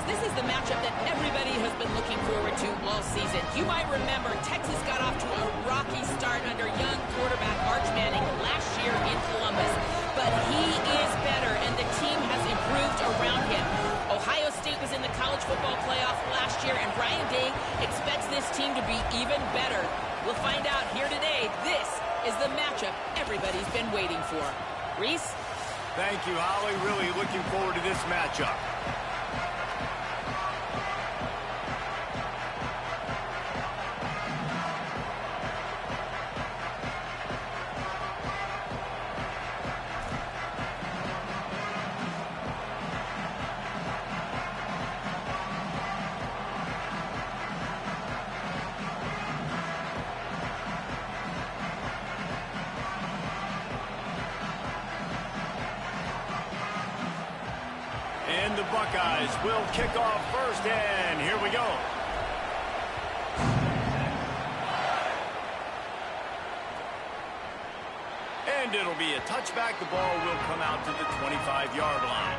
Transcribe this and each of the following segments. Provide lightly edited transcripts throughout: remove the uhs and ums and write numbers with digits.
this is the matchup that everybody has been looking forward to all season. You might remember Texas got off to a rocky start under young quarterback Arch Manning last year in Columbus. But he is better, and the team has improved around him. Ohio State was in the college football playoff last year, and Ryan Day expects this team to be even better. We'll find out here today. This is the matchup everybody's been waiting for. Reese? Thank you, Holly. Really looking forward to this matchup. And the Buckeyes will kick off first, and here we go. And it'll be a touchback. The ball will come out to the 25-yard line.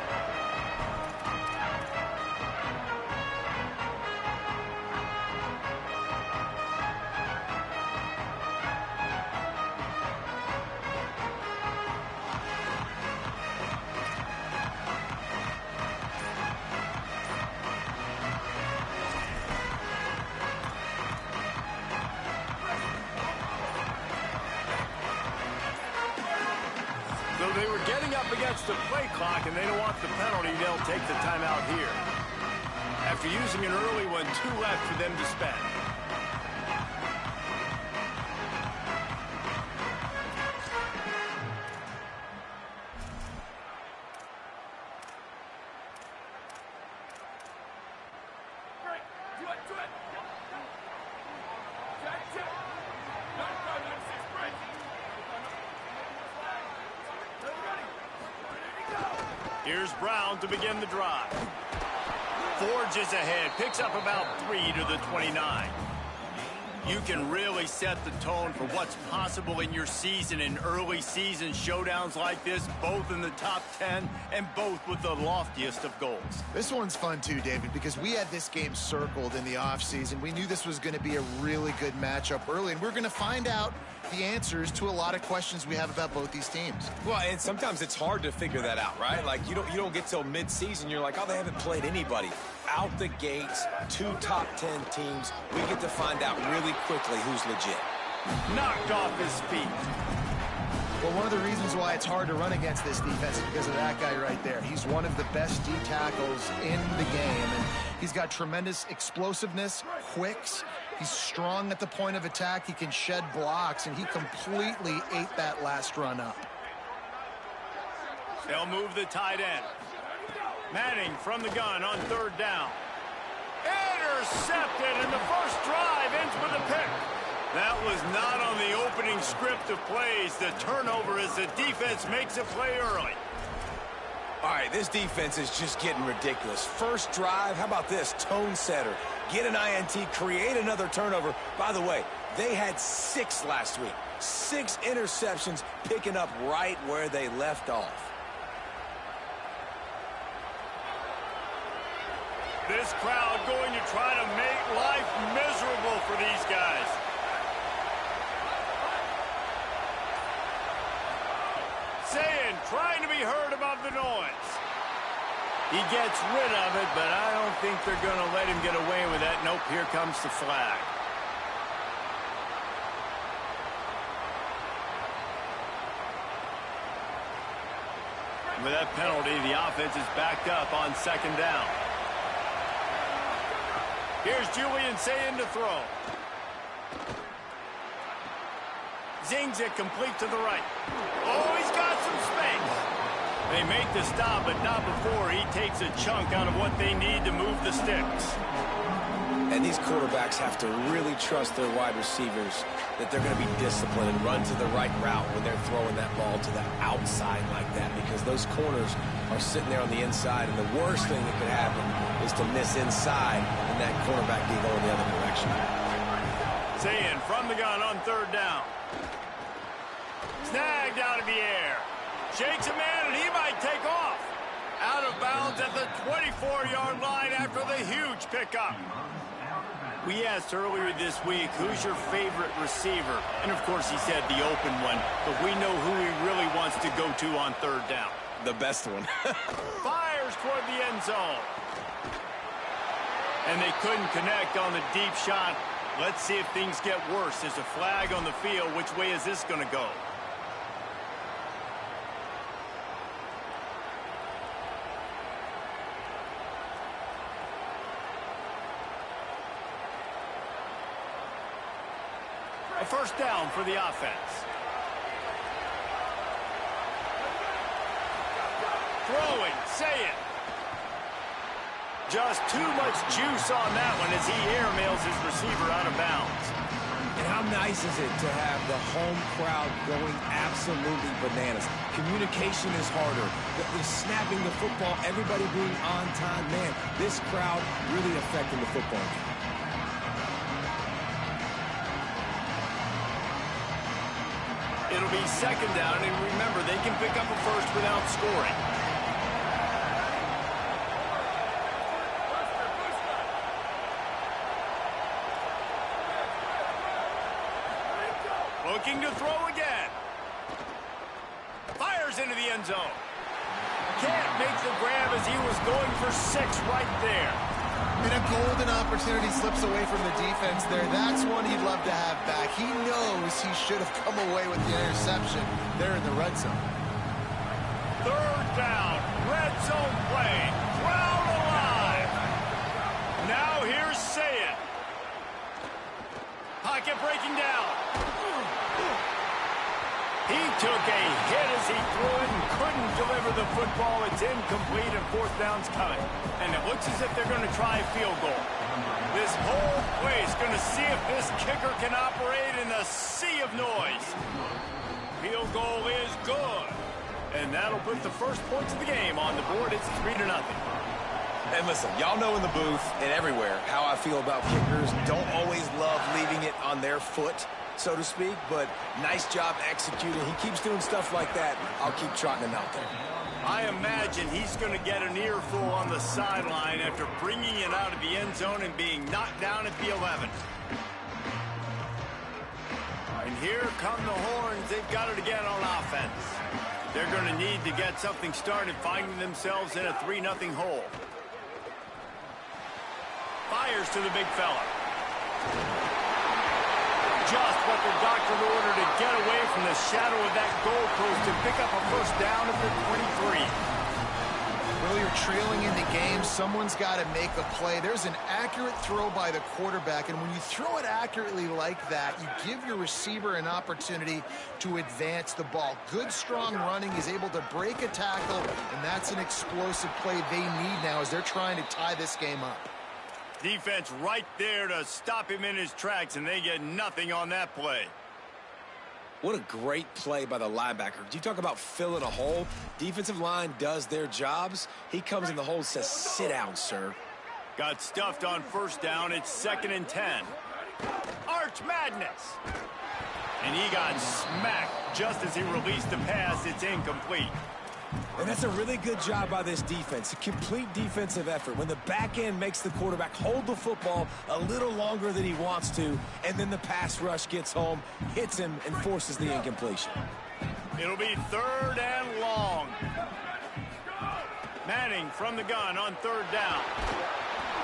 So they were getting up against the play clock, and they don't want the penalty. They'll take the timeout here. After using an early one, 2 left for them to spend. Here's Brown to begin the drive. Forges ahead, picks up about 3 to the 29. You can really set the tone for what's possible in your season in early season showdowns like this, both in the top 10 and both with the loftiest of goals. This one's fun too, David, because we had this game circled in the offseason. We knew this was going to be a really good matchup early, and we're going to find out the answers to a lot of questions we have about both these teams. Well, and sometimes it's hard to figure that out, right? Like, you don't get till mid-season, you're like, oh, they haven't played anybody. Out the gates, 2 top 10 teams, we get to find out really quickly who's legit. Knocked off his feet. Well, one of the reasons why it's hard to run against this defense is because of that guy right there. He's one of the best D tackles in the game, and he's got tremendous explosiveness, quicks. He's strong at the point of attack. He can shed blocks, and he completely ate that last run up. They'll move the tight end. Manning from the gun on 3rd down. Intercepted, and the first drive ends with a pick. That was not on the opening script of plays. The turnover as the defense makes a play early. All right, this defense is just getting ridiculous. First drive, how about this? Tone setter. Get an INT, create another turnover. By the way, they had 6 last week. 6 interceptions, picking up right where they left off. This crowd going to try to make life miserable for these guys. Saying, trying to be heard above the noise. He gets rid of it, but I don't think they're going to let him get away with that. Nope, here comes the flag. With that penalty, the offense is backed up on 2nd down. Here's Julian Sayin to throw. Zings it complete to the right. Oh, he's got some space. They make the stop, but not before he takes a chunk out of what they need to move the sticks. And these quarterbacks have to really trust their wide receivers that they're going to be disciplined and run to the right route when they're throwing that ball to the outside like that, because those corners are sitting there on the inside, and the worst thing that could happen is to miss inside and that cornerback be going the other direction. Sayin from the gun on 3rd down. Snagged out of the air. Shakes a man, and he might take off. Out of bounds at the 24-yard line after the huge pickup. We asked earlier this week, who's your favorite receiver? And, of course, he said the open one, but we know who he really wants to go to on third down. The best one. Fires toward the end zone. And they couldn't connect on the deep shot. Let's see if things get worse. There's a flag on the field. Which way is this going to go? A first down for the offense. Throwing, say it. Just too much juice on that one as he airmails his receiver out of bounds. And how nice is it to have the home crowd going absolutely bananas? Communication is harder. The snapping the football, everybody being on time. Man, this crowd really affecting the football game. It'll be second down, and remember, they can pick up a first without scoring. Looking to throw again. Fires into the end zone. Can't make the grab as he was going for 6 right there. And a golden opportunity slips away from the defense there. That's one he'd love to have back. He knows he should have come away with the interception there in the red zone. Third down, red zone play, crowd alive. Now here's Sayet. Pocket breaking down. He took a hit as he threw it and couldn't deliver the football. It's incomplete and fourth down's coming. And it looks as if they're going to try a field goal. This whole place going to see if this kicker can operate in a sea of noise. Field goal is good. And that'll put the first points of the game on the board. It's 3-0. And listen, y'all know in the booth and everywhere how I feel about kickers. Don't always love leaving it on their foot, so to speak, but nice job executing. He keeps doing stuff like that. I'll keep trotting him out there. I imagine he's going to get an earful on the sideline after bringing it out of the end zone and being knocked down at the 11. And here come the horns. They've got it again on offense. They're going to need to get something started, finding themselves in a 3-0 hole. Fires to the big fella. Just what the doctor ordered to get away from the shadow of that goalpost and pick up a first down at the 23. Well, you're trailing in the game. Someone's got to make a play. There's an accurate throw by the quarterback, and when you throw it accurately like that, you give your receiver an opportunity to advance the ball. Good, strong running. He's able to break a tackle, and that's an explosive play they need now as they're trying to tie this game up. Defense right there to stop him in his tracks, and they get nothing on that play. What a great play by the linebacker. You talk about filling a hole. Defensive line does their jobs. He comes in the hole and says, sit down, sir. Got stuffed on first down. It's 2nd and 10. Arch Madness. And he got smacked just as he released the pass. It's incomplete. And that's a really good job by this defense. A complete defensive effort. When the back end makes the quarterback hold the football a little longer than he wants to, and then the pass rush gets home, hits him, and forces the incompletion. It'll be 3rd and long. Manning from the gun on 3rd down.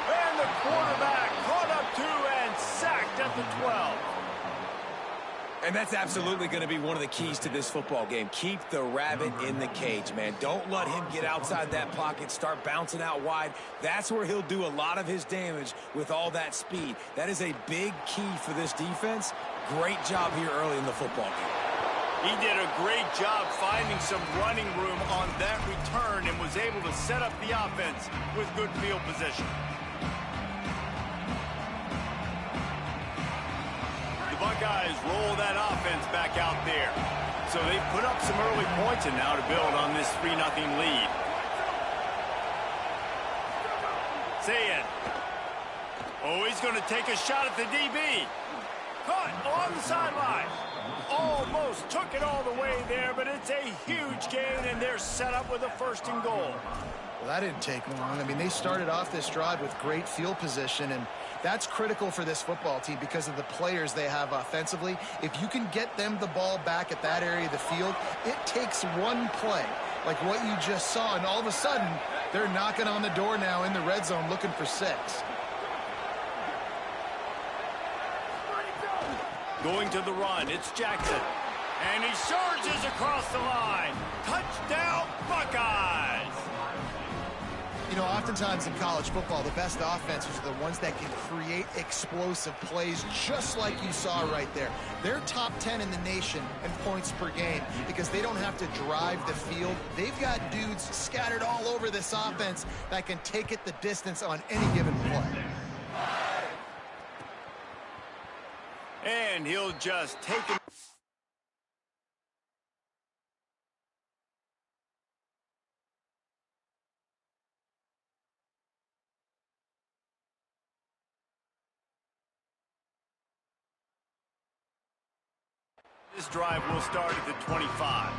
And the quarterback caught up to and sacked at the 12. And that's absolutely going to be one of the keys to this football game. Keep the rabbit in the cage, man. Don't let him get outside that pocket, start bouncing out wide. That's where he'll do a lot of his damage with all that speed. That is a big key for this defense. Great job here early in the football game. He did a great job finding some running room on that return and was able to set up the offense with good field position. Buckeyes roll that offense back out there. So they put up some early points and now to build on this 3-0 lead. Sayet. Oh, he's going to take a shot at the DB. Caught on the sideline. Almost took it all the way there, but it's a huge gain, and they're set up with a 1st and goal. Well, that didn't take long. I mean, they started off this drive with great field position, and that's critical for this football team because of the players they have offensively. If you can get them the ball back at that area of the field, it takes one play, like what you just saw, and all of a sudden, they're knocking on the door now in the red zone looking for 6. Going to the run, it's Jackson. And he surges across the line. Touchdown, Buckeyes! You know, oftentimes in college football, the best offenses are the ones that can create explosive plays, just like you saw right there. They're top 10 in the nation in points per game because they don't have to drive the field. They've got dudes scattered all over this offense that can take it the distance on any given play. And he'll just take it. This drive will start at the 25.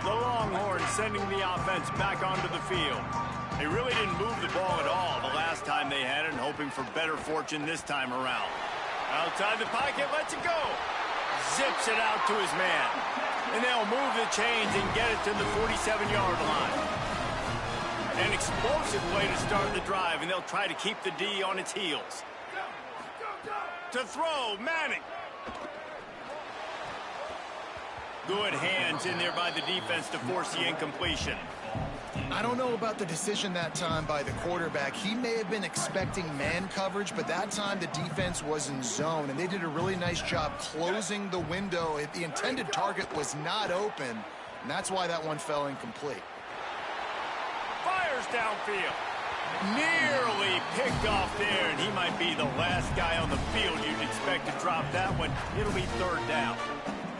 The Longhorns sending the offense back onto the field. They really didn't move the ball at all the last time they had it, and hoping for better fortune this time around. Outside the pocket, lets it go. Zips it out to his man. And they'll move the chains and get it to the 47-yard line. An explosive way to start the drive, and they'll try to keep the D on its heels. To throw, Manning. Good hands in there by the defense to force the incompletion. I don't know about the decision that time by the quarterback. He may have been expecting man coverage, but that time the defense was in zone, and they did a really nice job closing the window. The intended target was not open, and that's why that one fell incomplete. Fires downfield. Nearly picked off there, and he might be the last guy on the field you'd expect to drop that one. It'll be 3rd down.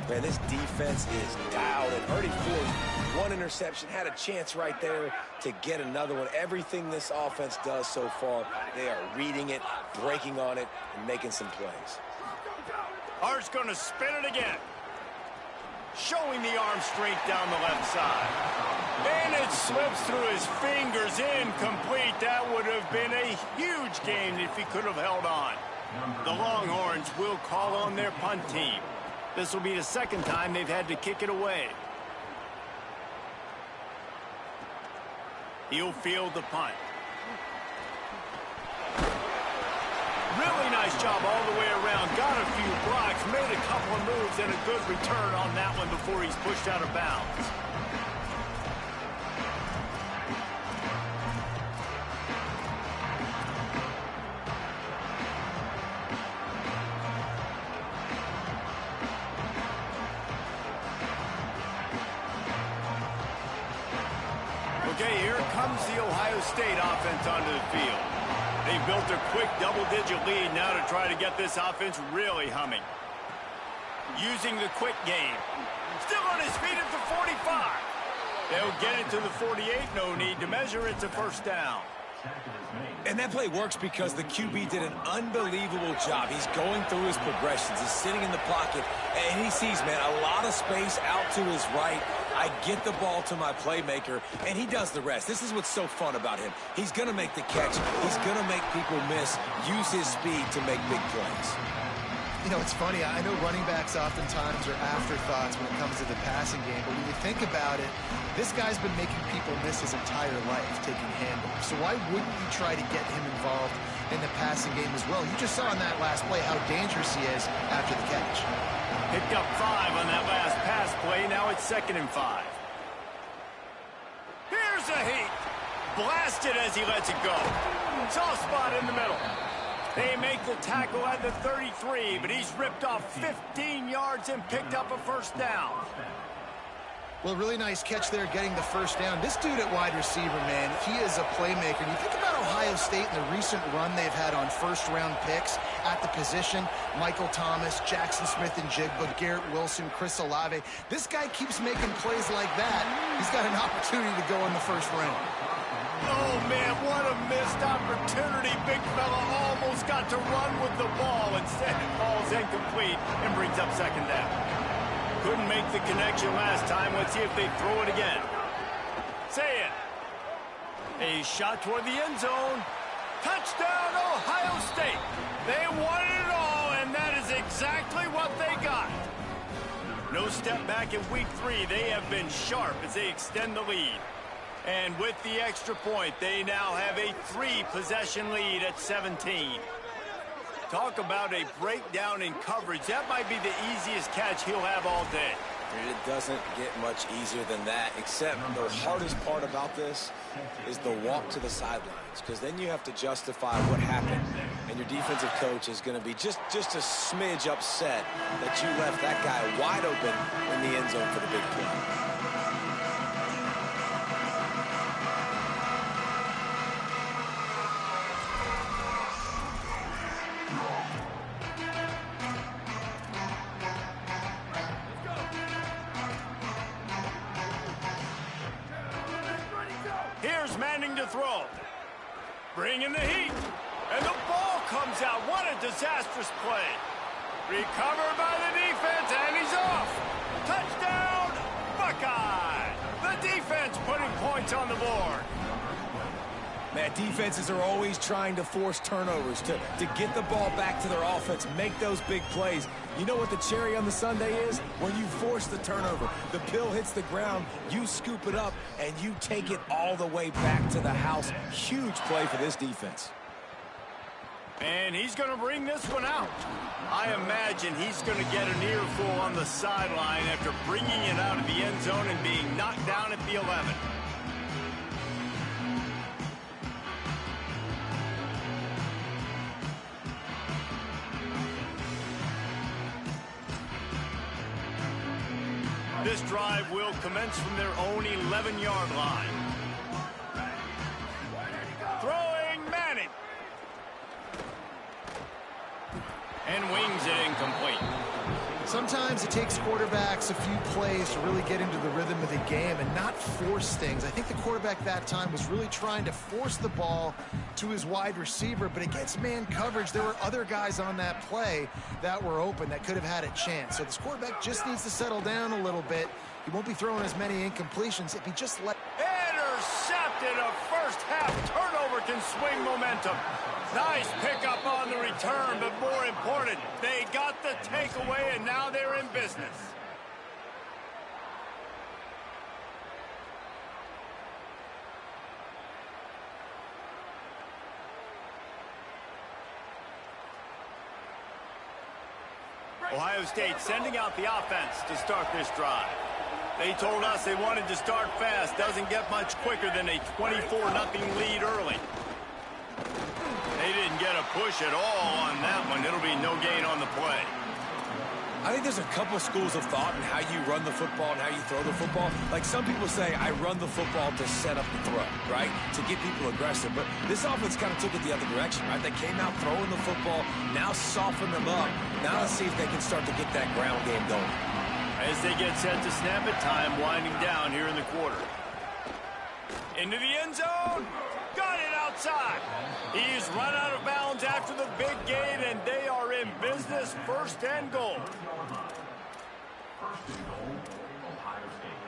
Man, this defense is dialed and already forced one interception, had a chance right there to get another one. Everything this offense does so far, they are reading it, breaking on it, and making some plays. Hart's going to spin it again. Showing the arm strength down the left side. And it slips through his fingers, incomplete. That would have been a huge gain if he could have held on. The Longhorns will call on their punt team. This will be the 2nd time they've had to kick it away. He'll field the punt. Really nice job all the way around. Got a few blocks, made a couple of moves, and a good return on that one before he's pushed out of bounds. Okay, here comes the Ohio State offense onto the field. They built a quick double-digit lead now to try to get this offense really humming. Using the quick game. Still on his feet at the 45. They'll get it to the 48. No need to measure. It's a 1st down. And that play works because the QB did an unbelievable job. He's going through his progressions. He's sitting in the pocket, and he sees, man, a lot of space out to his right. I get the ball to my playmaker, and he does the rest. This is what's so fun about him. He's going to make the catch. He's going to make people miss, use his speed to make big plays. You know, it's funny. I know running backs oftentimes are afterthoughts when it comes to the passing game, but when you think about it, this guy's been making people miss his entire life taking handoffs. So why wouldn't you try to get him involved in the passing game as well? You just saw in that last play how dangerous he is after the catch. Picked up 5 on that last pass play. Now it's 2nd and 5. Here's a heat. Blasted as he lets it go. Soft spot in the middle. They make the tackle at the 33, but he's ripped off 15 yards and picked up a 1st down. Well, really nice catch there getting the first down. This dude at wide receiver, man, he is a playmaker. And you think about Ohio State and the recent run they've had on first-round picks at the position. Michael Thomas, Jackson Smith-Njigba, Garrett Wilson, Chris Olave. This guy keeps making plays like that. He's got an opportunity to go in the first round. Oh, man, what a missed opportunity. Big fella almost got to run with the ball. Instead, it falls incomplete and brings up second down. Couldn't make the connection last time. Let's see if they throw it again. Say it. A shot toward the end zone. Touchdown, Ohio State. They wanted it all, and that is exactly what they got. No step back in week 3. They have been sharp as they extend the lead. And with the extra point, they now have a 3-possession lead at 17. Talk about a breakdown in coverage. That might be the easiest catch he'll have all day. It doesn't get much easier than that, except the hardest part about this is the walk to the sidelines, because then you have to justify what happened, and your defensive coach is going to be just a smidge upset that you left that guy wide open in the end zone for the big play. Here's Manning to throw. Bringing the heat. And the ball comes out. What a disastrous play. Recovered by the defense, and he's off. Touchdown, Buckeye. The defense putting points on the board. Man, defenses are always trying to force turnovers to get the ball back to their offense, make those big plays. You know what the cherry on the sundae is? When you force the turnover, the pill hits the ground, you scoop it up, and you take it all the way back to the house. Huge play for this defense. And he's going to bring this one out. I imagine he's going to get an earful on the sideline after bringing it out of the end zone and being knocked down at the 11. This drive will commence from their own 11-yard line. Throwing Manning. And wings it incomplete. Sometimes it takes quarterbacks a few plays to really get into the rhythm of the game and not force things. I think the quarterback that time was really trying to force the ball to his wide receiver, but against man coverage, there were other guys on that play that were open that could have had a chance. So this quarterback just needs to settle down a little bit. He won't be throwing as many incompletions if he just let... Intercepted. A first-half turnover can swing momentum. Nice pickup on the return, but more important, they got the takeaway, and now they're in business. Ohio State sending out the offense to start this drive. They told us they wanted to start fast. Doesn't get much quicker than a 24-0 lead early. They didn't get a push at all on that one. It'll be no gain on the play. I think there's a couple schools of thought in how you run the football and how you throw the football. Like some people say, I run the football to set up the throw, right? To get people aggressive. But this offense kind of took it the other direction, right? They came out throwing the football, now soften them up. Now let's see if they can start to get that ground game going. As they get set to snap it, time winding down here in the quarter. Into the end zone. Got it outside. He's run out of bounds after the big gain, and they are in business. First and goal. Ohio State.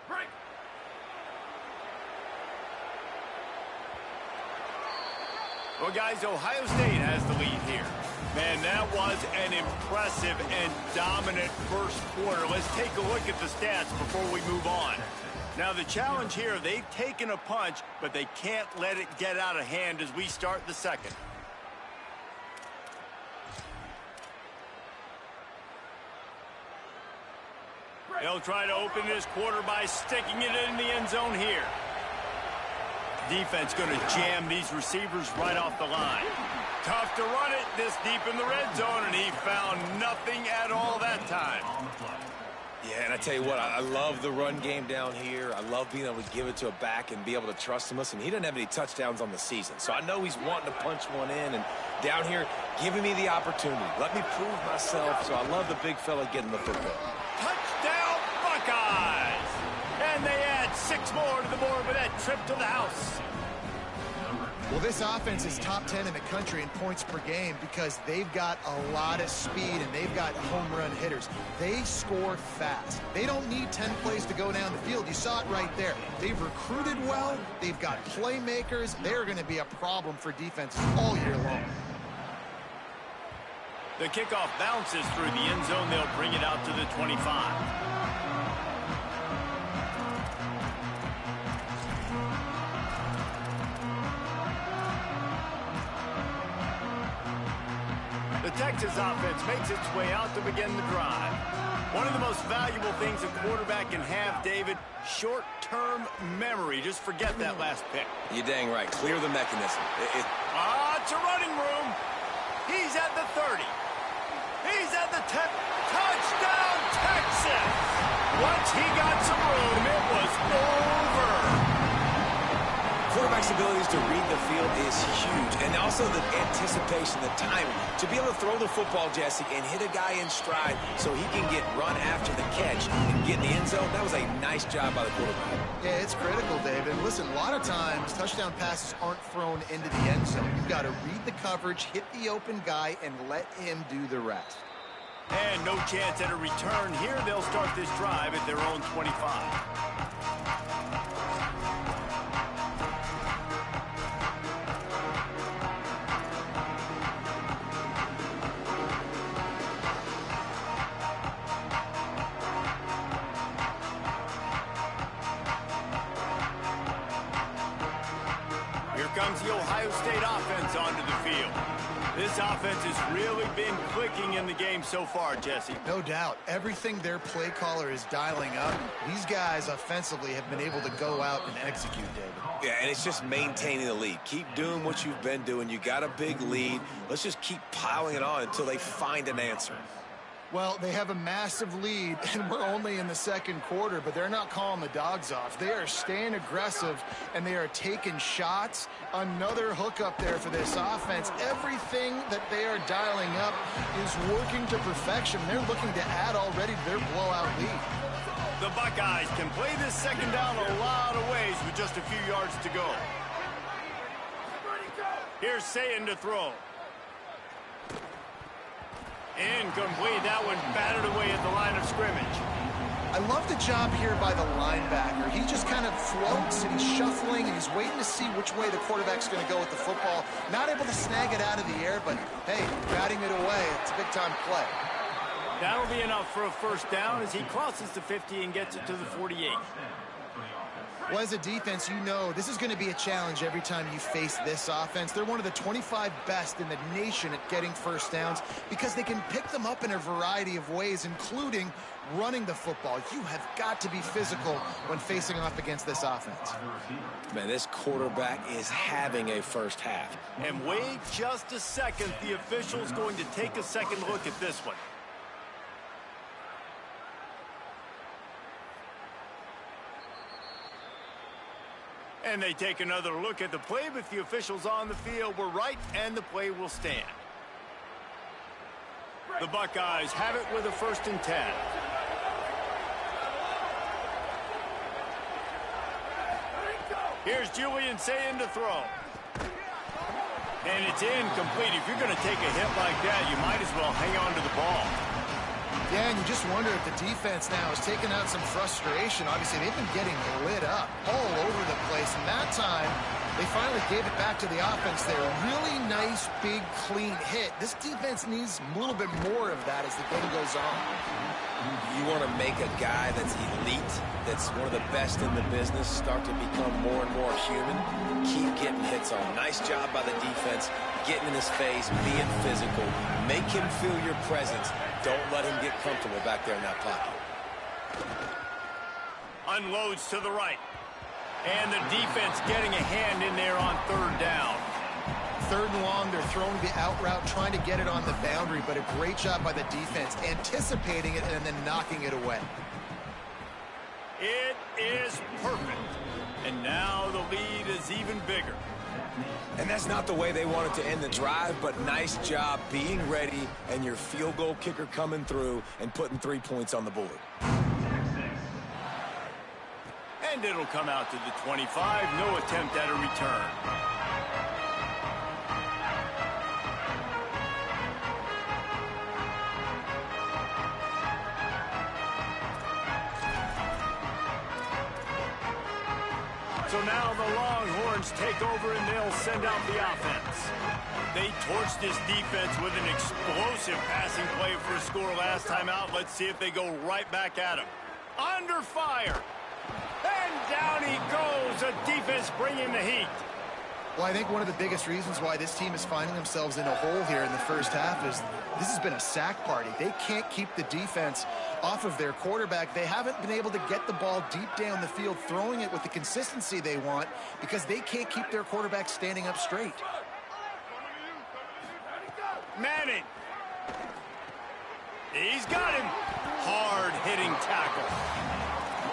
Break. Well, guys, Ohio State has the lead here. Man, that was an impressive and dominant first quarter. Let's take a look at the stats before we move on. Now, the challenge here, they've taken a punch, but they can't let it get out of hand as we start the second. They'll try to open this quarter by sticking it in the end zone here. defense going to jam these receivers right off the line. Tough to run it this deep in the red zone, and he found nothing at all that time. Yeah, and I tell you what, I love the run game down here. I love being able to give it to a back and be able to trust him. Listen, he doesn't have any touchdowns on the season, so I know he's wanting to punch one in, and down here, giving me the opportunity. Let me prove myself, so I love the big fella getting the football. Touchdown, Buckeyes! And they add 6 more to the board with that trip to the house. Well, this offense is top 10 in the country in points per game because they've got a lot of speed and they've got home run hitters. They score fast. They don't need 10 plays to go down the field. You saw it right there. They've recruited well. They've got playmakers. They're going to be a problem for defenses all year long. The kickoff bounces through the end zone. They'll bring it out to the 25. The Texas offense makes its way out to begin the drive. One of the most valuable things a quarterback can have, David, short-term memory. Just forget that last pick. You're dang right. Clear the mechanism. It's a running room. He's at the 30. He's at the 10. Touchdown, Texas! Once he got some room, it was over. Quarterback's abilities to read the field is huge, and also the anticipation, the timing. To be able to throw the football, Jesse, and hit a guy in stride so he can get run after the catch and get in the end zone, that was a nice job by the quarterback. Yeah, it's critical, David. Listen, a lot of times touchdown passes aren't thrown into the end zone. You've got to read the coverage, hit the open guy, and let him do the rest. And no chance at a return here. They'll start this drive at their own 25. Comes the Ohio State offense onto the field. This offense has really been clicking in the game so far, Jesse. No doubt. Everything their play caller is dialing up, these guys offensively have been able to go out and execute, David. Yeah, and it's just maintaining the lead. Keep doing what you've been doing. You got a big lead. Let's just keep piling it on until they find an answer. Well, they have a massive lead, and we're only in the second quarter, but they're not calling the dogs off. They are staying aggressive, and they are taking shots. Another hookup there for this offense. Everything that they are dialing up is working to perfection. They're looking to add already to their blowout lead. The Buckeyes can play this second down a lot of ways with just a few yards to go. Here's Sayin to throw. Incomplete. That one battered away at the line of scrimmage. I love the job here by the linebacker. He just kind of floats and he's shuffling and he's waiting to see which way the quarterback's going to go with the football. Not able to snag it out of the air, but hey, batting it away. It's a big-time play. That'll be enough for a first down as he crosses the 50 and gets it to the 48. Well, as a defense, you know this is going to be a challenge every time you face this offense. They're one of the 25 best in the nation at getting first downs because they can pick them up in a variety of ways, including running the football. You have got to be physical when facing off against this offense. Man, this quarterback is having a first half. And wait just a second. The official's going to take a second look at this one. And they take another look at the play. With the officials on the field, we're right, and the play will stand. The Buckeyes have it with a 1st and 10. Here's Julian Sayin to throw. And it's incomplete. If you're going to take a hit like that, you might as well hang on to the ball. Yeah, and you just wonder if the defense now is taking out some frustration. Obviously, they've been getting lit up all over the place. And that time, they finally gave it back to the offense there. Really nice, big, clean hit. This defense needs a little bit more of that as the game goes on. You want to make a guy that's elite, that's one of the best in the business, start to become more and more human. Keep getting hits on. Nice job by the defense, getting in his face, being physical. Make him feel your presence. Don't let him get comfortable back there in that pocket. Unloads to the right. And the defense getting a hand in there on third down. Third and long, they're throwing the out route, trying to get it on the boundary, but a great job by the defense, anticipating it and then knocking it away. It is perfect. And now the lead is even bigger. And that's not the way they wanted to end the drive, but nice job being ready and your field goal kicker coming through and putting 3 points on the board. And it'll come out to the 25. No attempt at a return. So now the Longhorns take over and they'll send out the offense. They torched this defense with an explosive passing play for a score last time out. Let's see if they go right back at him. Under fire. And down he goes. The defense bringing the heat. Well, I think one of the biggest reasons why this team is finding themselves in a hole here in the first half is this has been a sack party. They can't keep the defense off of their quarterback. They haven't been able to get the ball deep down the field, throwing it with the consistency they want because they can't keep their quarterback standing up straight. Manning. He's got him. Hard-hitting tackle.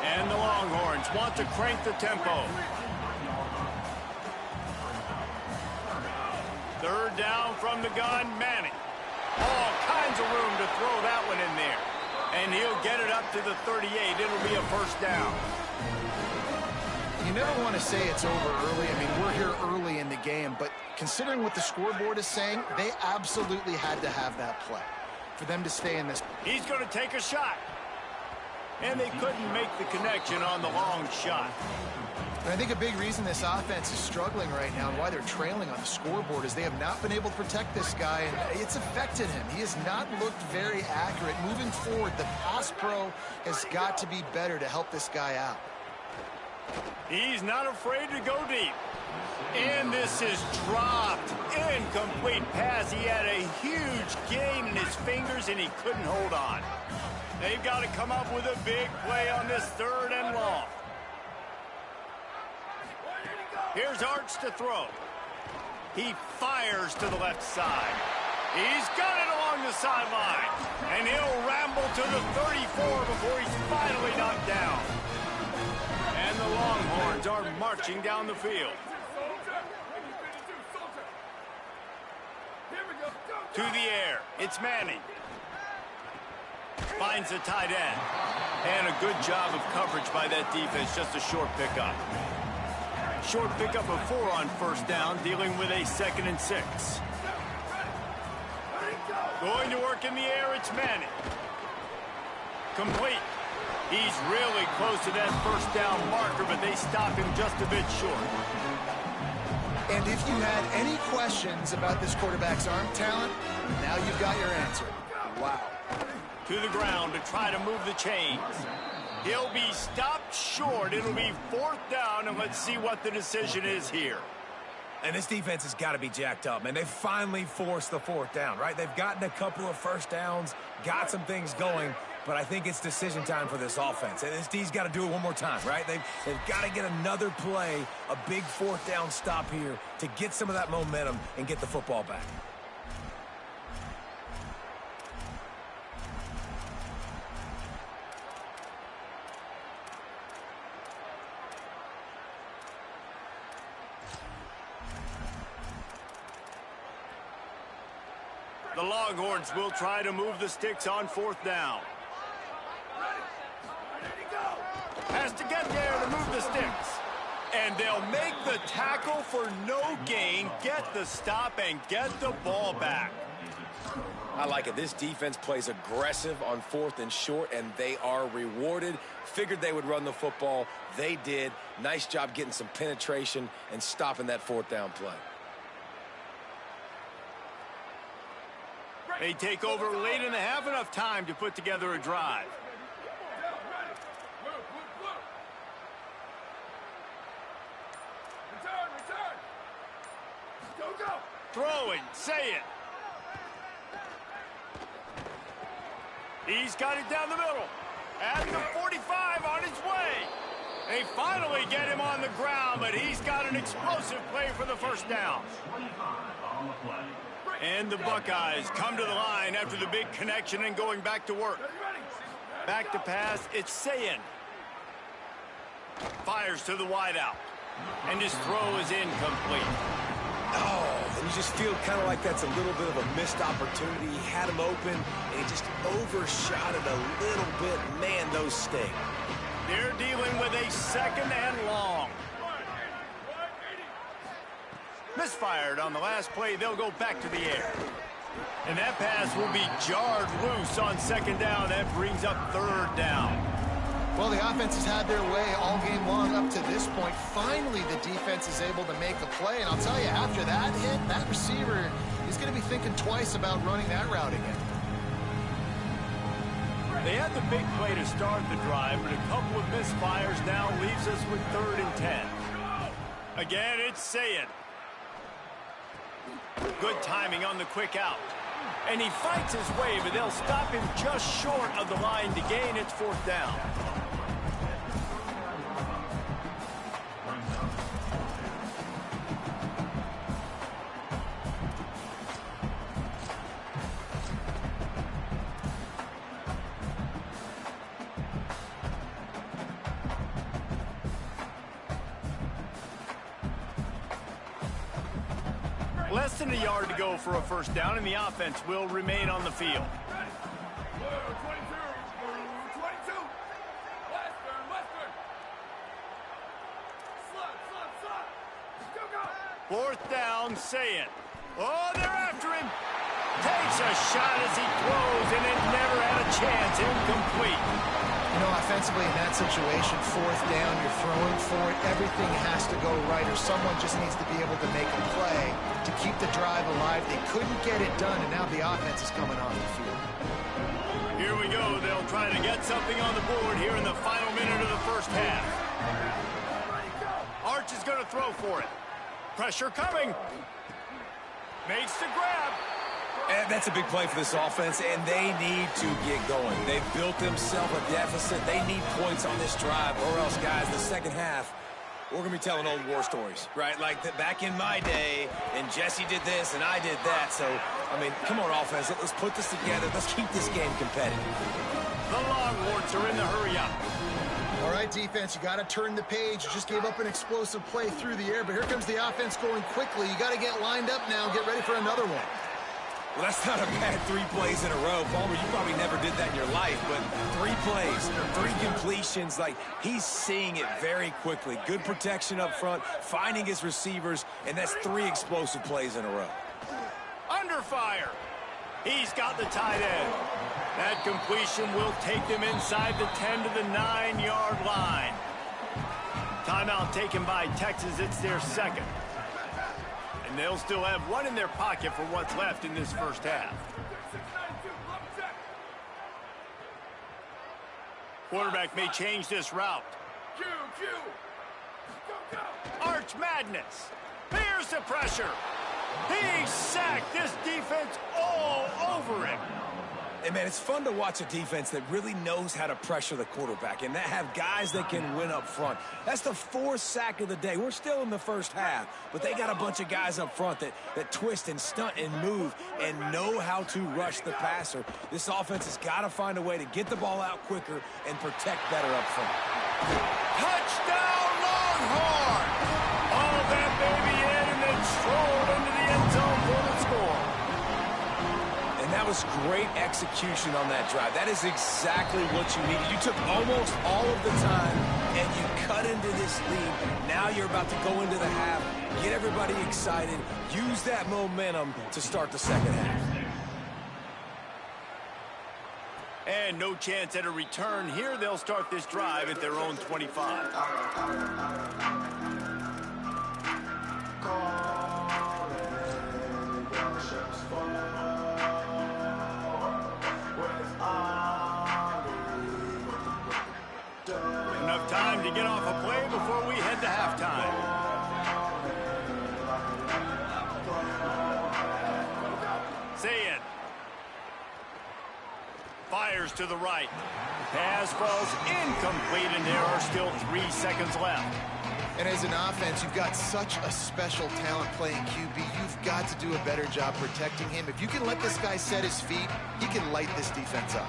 And the Longhorns want to crank the tempo. Third down from the gun, Manning. All kinds of room to throw that one in there. And he'll get it up to the 38. It'll be a first down. You never want to say it's over early. I mean, we're here early in the game, but considering what the scoreboard is saying, they absolutely had to have that play for them to stay in this. He's going to take a shot. And they couldn't make the connection on the long shot. And I think a big reason this offense is struggling right now and why they're trailing on the scoreboard is they have not been able to protect this guy, and it's affected him. He has not looked very accurate. Moving forward, the pass pro has got to be better to help this guy out. He's not afraid to go deep. And this is dropped. Incomplete pass. He had a huge gain in his fingers, and he couldn't hold on. They've got to come up with a big play on this third and long. Here's Arch to throw. He fires to the left side. He's got it along the sideline. And he'll ramble to the 34 before he's finally knocked down. And the Longhorns are marching down the field. To the air. It's Manning. Finds a tight end. And a good job of coverage by that defense. Just a short pickup. Short pickup of 4 on first down, dealing with a 2nd and 6. Going to work in the air, it's Manning. Complete. He's really close to that first down marker, but they stop him just a bit short. And if you had any questions about this quarterback's arm talent, now you've got your answer. Wow. To the ground to try to move the chains. He'll be stopped short. It'll be 4th down, and let's see what the decision is here. And this defense has got to be jacked up, man. They finally forced the 4th down, right? They've gotten a couple of first downs, got some things going, but I think it's decision time for this offense. And this D's got to do it one more time, right? They've got to get another play, a big 4th down stop here to get some of that momentum and get the football back. The Longhorns will try to move the sticks on 4th down. Has to get there to move the sticks. And they'll make the tackle for no gain, get the stop, and get the ball back. I like it. This defense plays aggressive on 4th and short, and they are rewarded. Figured they would run the football. They did. Nice job getting some penetration and stopping that 4th down play. They take over late in the half, enough time to put together a drive. Throwing, say it. He's got it down the middle. At the 45 on his way. They finally get him on the ground, but he's got an explosive play for the first down. 25 on the play. And the Buckeyes come to the line after the big connection and going back to work. Back to pass, it's Sayin. Fires to the wideout. And his throw is incomplete. Oh, and you just feel kind of like that's a little bit of a missed opportunity. He had him open, and he just overshot it a little bit. Man, those sting. They're dealing with a second and long. Misfired on the last play. They'll go back to the air. And that pass will be jarred loose on second down. That brings up third down. Well, the offense has had their way all game long up to this point. Finally, the defense is able to make a play. And I'll tell you, after that hit, that receiver is going to be thinking twice about running that route again. They had the big play to start the drive, but a couple of misfires now leaves us with 3rd and 10. Again, it's Sayin. Good timing on the quick out. And he fights his way, but they'll stop him just short of the line to gain its 4th down. Less than a yard to go for a first down, and the offense will remain on the field. Fourth down, Sayin. Oh, they're after him. Takes a shot as he throws, and it never had a chance. Incomplete. You know, offensively in that situation, 4th down, you're throwing for it. Everything has to go right, or someone just needs to be able to make a play to keep the drive alive. They couldn't get it done, and now the offense is coming off the field. Here we go. They'll try to get something on the board here in the final minute of the first half. Arch is going to throw for it. Pressure coming. Makes the grab. And that's a big play for this offense, and they need to get going. They've built themselves a deficit. They need points on this drive, or else, guys, the second half, we're going to be telling old war stories, right? Like back in my day, and Jesse did this, and I did that. So, I mean, come on, offense. Let's put this together. Let's keep this game competitive. The Longhorns are in the hurry-up. All right, defense, you got to turn the page. You just gave up an explosive play through the air, but here comes the offense going quickly. You got to get lined up now, get ready for another one. Well, that's not a bad 3 plays in a row. Palmer, you probably never did that in your life, but 3 plays, 3 completions, like he's seeing it very quickly. Good protection up front, finding his receivers, and that's 3 explosive plays in a row. Under fire. He's got the tight end. That completion will take them inside the 10 to the 9-yard line. Timeout taken by Texas. It's their second. And they'll still have one in their pocket for what's left in this first half. Quarterback may change this route. Arch Madness. Here's the pressure. He's sacked. This defense all over him. And, man, it's fun to watch a defense that really knows how to pressure the quarterback and that have guys that can win up front. That's the 4th sack of the day. We're still in the first half, but they got a bunch of guys up front that twist and stunt and move and know how to rush the passer. This offense has got to find a way to get the ball out quicker and protect better up front. Touchdown, Longhorn! All that baby in and then strolled into the end zone for the score. And that was great execution on that drive. That is exactly what you needed. You took almost all of the time, and you cut into this lead. Now you're about to go into the half, get everybody excited, use that momentum to start the second half. And no chance at a return here. They'll start this drive at their own 25. Enough time to get off a play before we head to halftime. Sayin. Fires fires to the right. Pass falls incomplete, and there are still 3 seconds left. And as an offense, you've got such a special talent playing QB. You've got to do a better job protecting him. If you can let this guy set his feet, he can light this defense up.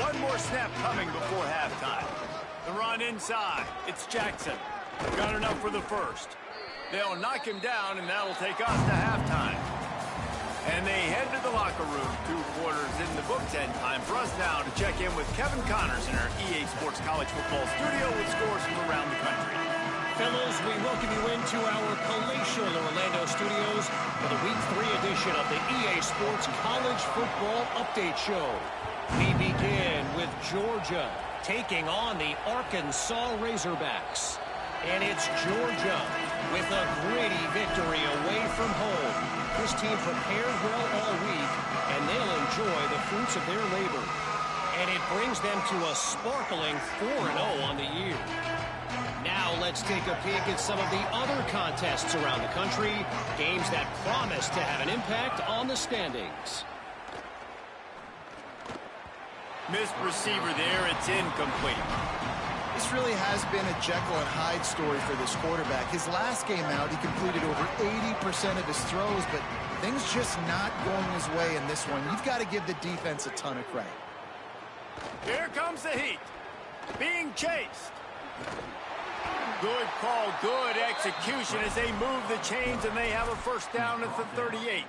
One more snap coming before halftime. The run inside. It's Jackson. Got enough for the first. They'll knock him down, and that'll take us to halftime. And they head to the locker room. 2 quarters in the books, and time for us now to check in with Kevin Connors in our EA Sports College Football studio with scores from around the country. Fellows, we welcome you into our palatial Orlando studios for the Week 3 edition of the EA Sports College Football Update Show. We begin with Georgia taking on the Arkansas Razorbacks. And it's Georgia with a gritty victory away from home. This team prepared well all week, and they'll enjoy the fruits of their labor. And it brings them to a sparkling 4-0 on the year. Now let's take a peek at some of the other contests around the country, games that promise to have an impact on the standings. Missed receiver there, it's incomplete. This really has been a Jekyll and Hyde story for this quarterback. His last game out, he completed over 80% of his throws, but things just not going his way in this one. You've got to give the defense a ton of credit. Here comes the heat. Being chased. Good call, good execution as they move the chains, and they have a first down at the 38.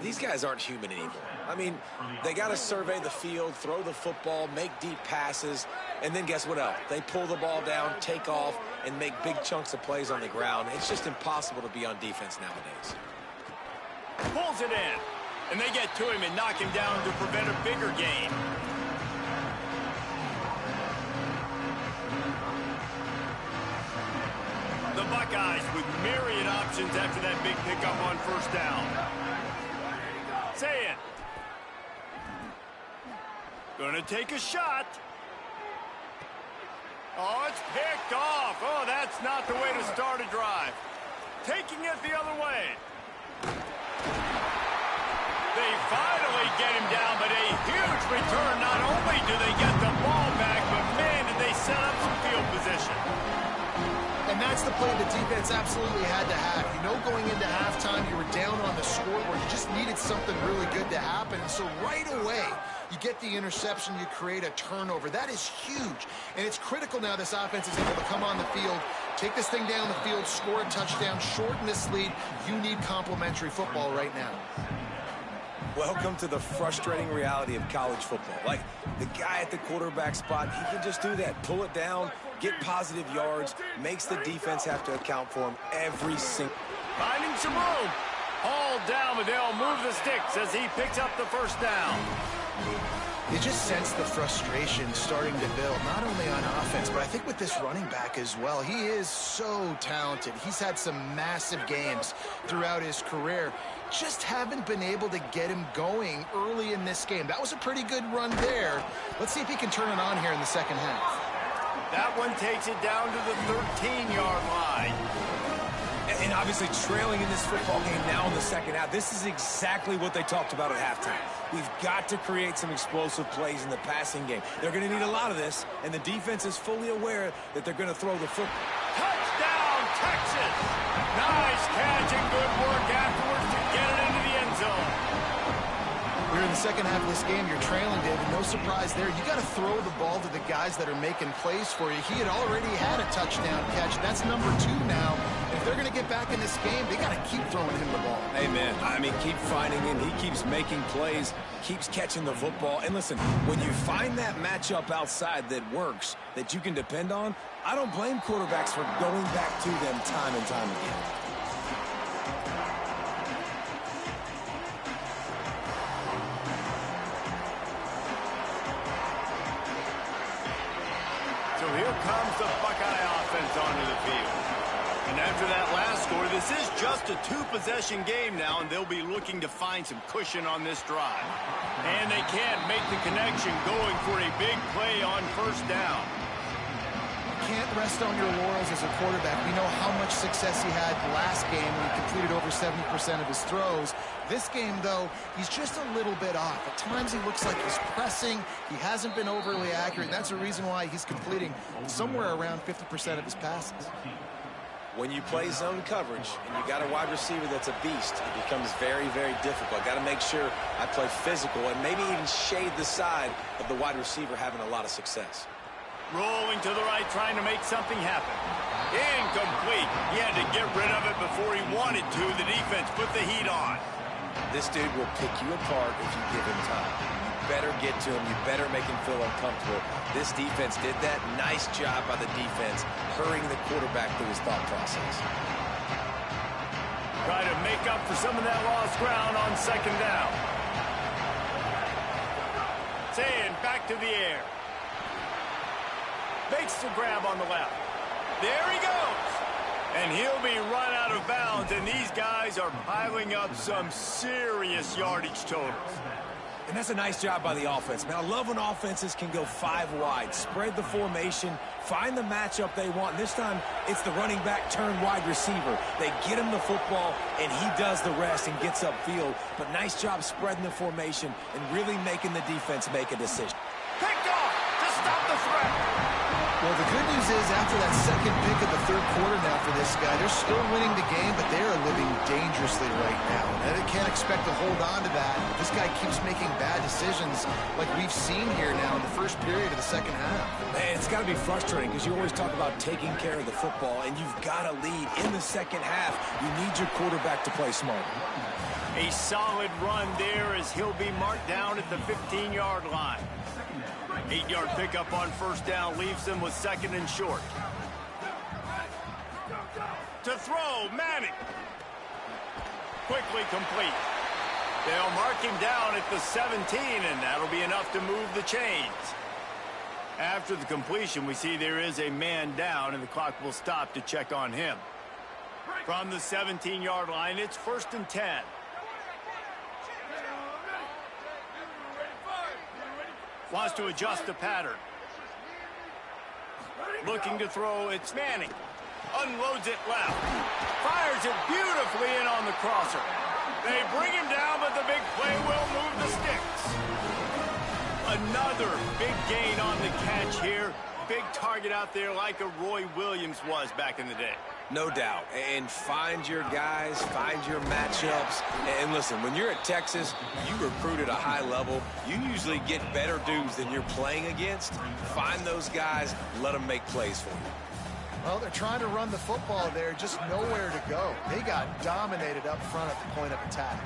These guys aren't human anymore. I mean, they got to survey the field, throw the football, make deep passes, and then guess what else? They pull the ball down, take off, and make big chunks of plays on the ground. It's just impossible to be on defense nowadays. Pulls it in, and they get to him and knock him down to prevent a bigger gain. The Buckeyes with myriad options after that big pickup on first down. Say it. Gonna take a shot. Oh, it's picked off. Oh, that's not the way to start a drive. Taking it the other way. They finally get him down, but a huge return. Not only do they get the ball back, but man, did they set up some field position. And that's the play the defense absolutely had to have. You know, going into halftime, you were down on the scoreboard. You just needed something really good to happen. And so right away, you get the interception, you create a turnover. That is huge. And it's critical now this offense is able to come on the field, take this thing down the field, score a touchdown, shorten this lead. You need complementary football right now. Welcome to the frustrating reality of college football. Like, the guy at the quarterback spot, he can just do that. Pull it down, get positive yards, makes the defense have to account for him every single... Finding some room. Hauled down, but they'll move the sticks as he picks up the first down. You just sense the frustration starting to build, not only on offense, but I think with this running back as well. He is so talented. He's had some massive games throughout his career. Just haven't been able to get him going early in this game. That was a pretty good run there. Let's see if he can turn it on here in the second half. That one takes it down to the 13-yard line. And obviously trailing in this football game now in the second half. This is exactly what they talked about at halftime. We've got to create some explosive plays in the passing game. They're going to need a lot of this, and the defense is fully aware that they're going to throw the football. Touchdown, Texas! Nice catch and good work afterwards to get it into the end zone. We're in the second half of this game. You're trailing, David. No surprise there. You got to throw the ball to the guys that are making plays for you. He had already had a touchdown catch. That's number 2 now. And if they're going to get back in this game, they got to keep throwing him the ball. Amen. I mean, keep finding him. He keeps making plays, keeps catching the football. And listen, when you find that matchup outside that works, that you can depend on, I don't blame quarterbacks for going back to them time and time again. So here comes the Buckeye offense onto the field. And after that last score, this is just a 2-possession game now, and they'll be looking to find some cushion on this drive. And they can't make the connection going for a big play on first down. can't rest on your laurels as a quarterback. We know how much success he had last game when he completed over 70% of his throws. This game, though, he's just a little bit off. At times he looks like he's pressing. He hasn't been overly accurate. And that's the reason why he's completing somewhere around 50% of his passes. When you play zone coverage and you got a wide receiver that's a beast, it becomes very, very difficult. Got to make sure I play physical and maybe even shade the side of the wide receiver having a lot of success. Rolling to the right, trying to make something happen. Incomplete. He had to get rid of it before he wanted to. The defense put the heat on. This dude will pick you apart if you give him time. You better get to him. You better make him feel uncomfortable. This defense did that. Nice job by the defense, hurrying the quarterback through his thought process. Try to make up for some of that lost ground on second down. Saying back to the air. Makes the grab on the left. There he goes. And he'll be run out of bounds, and these guys are piling up some serious yardage totals. And that's a nice job by the offense. Man, I love when offenses can go 5 wide, spread the formation, find the matchup they want. This time, it's the running back turned wide receiver. They get him the football, and he does the rest and gets upfield. But nice job spreading the formation and really making the defense make a decision. Picked off to stop the threat. Well, the good news is after that second pick of the third quarter now for this guy, they're still winning the game, but they are living dangerously right now. And they can't expect to hold on to that. This guy keeps making bad decisions like we've seen here now in the first period of the second half. Man, it's got to be frustrating because you always talk about taking care of the football, and you've got to lead in the second half. You need your quarterback to play smart. A solid run there as he'll be marked down at the 15-yard line. 8-yard pickup on first down leaves them with second and short. To throw, Manning. Quickly complete. They'll mark him down at the 17, and that'll be enough to move the chains. After the completion, we see there is a man down, and the clock will stop to check on him. From the 17-yard line, it's 1st and 10. Wants to adjust the pattern. Looking to throw, it's Manning. Unloads it left. Fires it beautifully in on the crosser. They bring him down, but the big play will move the sticks. Another big gain on the catch here. Big target out there like a Roy Williams was back in the day. No doubt. And find your guys, find your matchups. And listen, when you're at Texas, you recruit at a high level. You usually get better dudes than you're playing against. Find those guys, let them make plays for you. Well, they're trying to run the football there, just nowhere to go. They got dominated up front at the point of attack.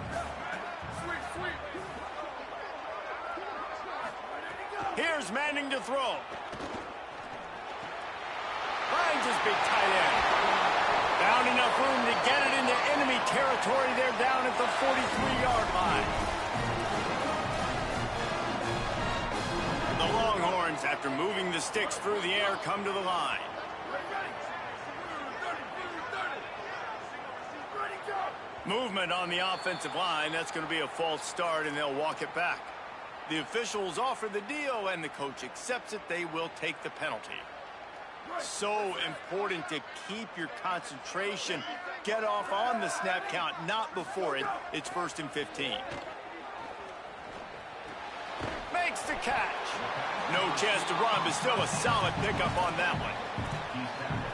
Here's Manning to throw. Finds his big tight end. Found enough room to get it into enemy territory. They're down at the 43-yard line. The Longhorns, after moving the sticks through the air, come to the line. Movement on the offensive line. That's going to be a false start, and they'll walk it back. The officials offer the deal, and the coach accepts it. They will take the penalty. So important to keep your concentration. Get off on the snap count, not before it. It's 1st and 15. Makes the catch. No chance to run, but still a solid pickup on that one.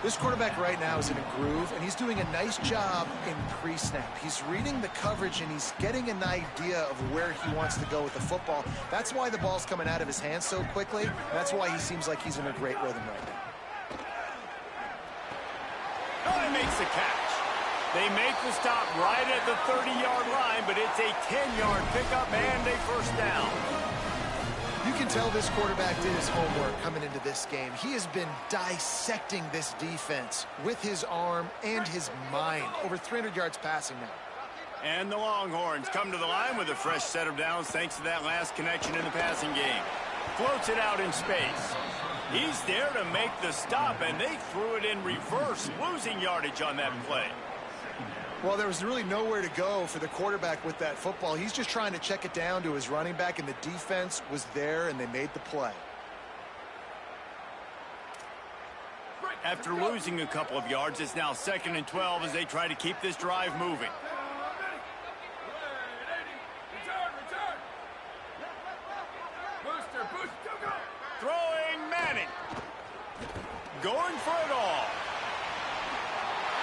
This quarterback right now is in a groove, and he's doing a nice job in pre-snap. He's reading the coverage, and he's getting an idea of where he wants to go with the football. That's why the ball's coming out of his hands so quickly. That's why he seems like he's in a great rhythm right now. Oh, he makes the catch. They make the stop right at the 30-yard line, but it's a 10-yard pickup and a first down. You can tell this quarterback did his homework coming into this game. He has been dissecting this defense with his arm and his mind. Over 300 yards passing now. And the Longhorns come to the line with a fresh set of downs thanks to that last connection in the passing game. Floats it out in space. He's there to make the stop, and they threw it in reverse, losing yardage on that play. Well, there was really nowhere to go for the quarterback with that football. He's just trying to check it down to his running back, and the defense was there, and they made the play. After losing a couple of yards, it's now 2nd and 12 as they try to keep this drive moving. Throwing Manning. Going for it all.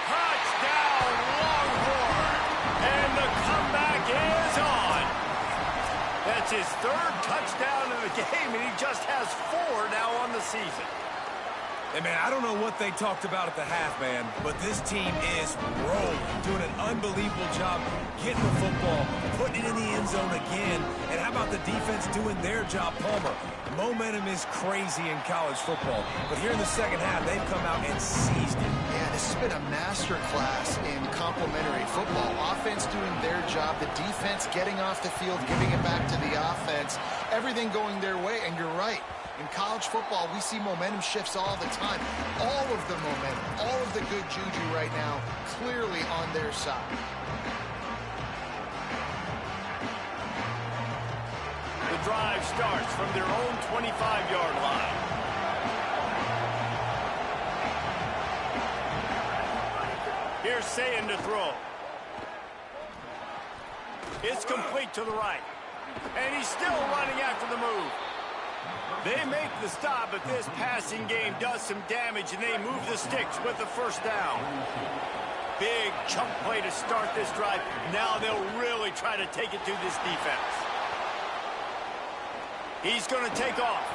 Touchdown, Longhorn. And the comeback is on. That's his 3rd touchdown of the game, and he just has 4 now on the season. Hey, man, I don't know what they talked about at the half, man, but this team is rolling, doing an unbelievable job getting the football, putting it in the end zone again, and how about the defense doing their job, Palmer? Momentum is crazy in college football, but here in the second half, they've come out and seized it. Yeah, this has been a master class in complementary football. Offense doing their job, the defense getting off the field, giving it back to the offense, everything going their way, and you're right. In college football, we see momentum shifts all the time. All of the momentum, all of the good juju right now, clearly on their side. The drive starts from their own 25-yard line. Here's Sayin to throw. It's complete to the right. And he's still running after the move. They make the stop, but this passing game does some damage, and they move the sticks with the first down. Big chunk play to start this drive. Now they'll really try to take it to this defense. He's going to take off.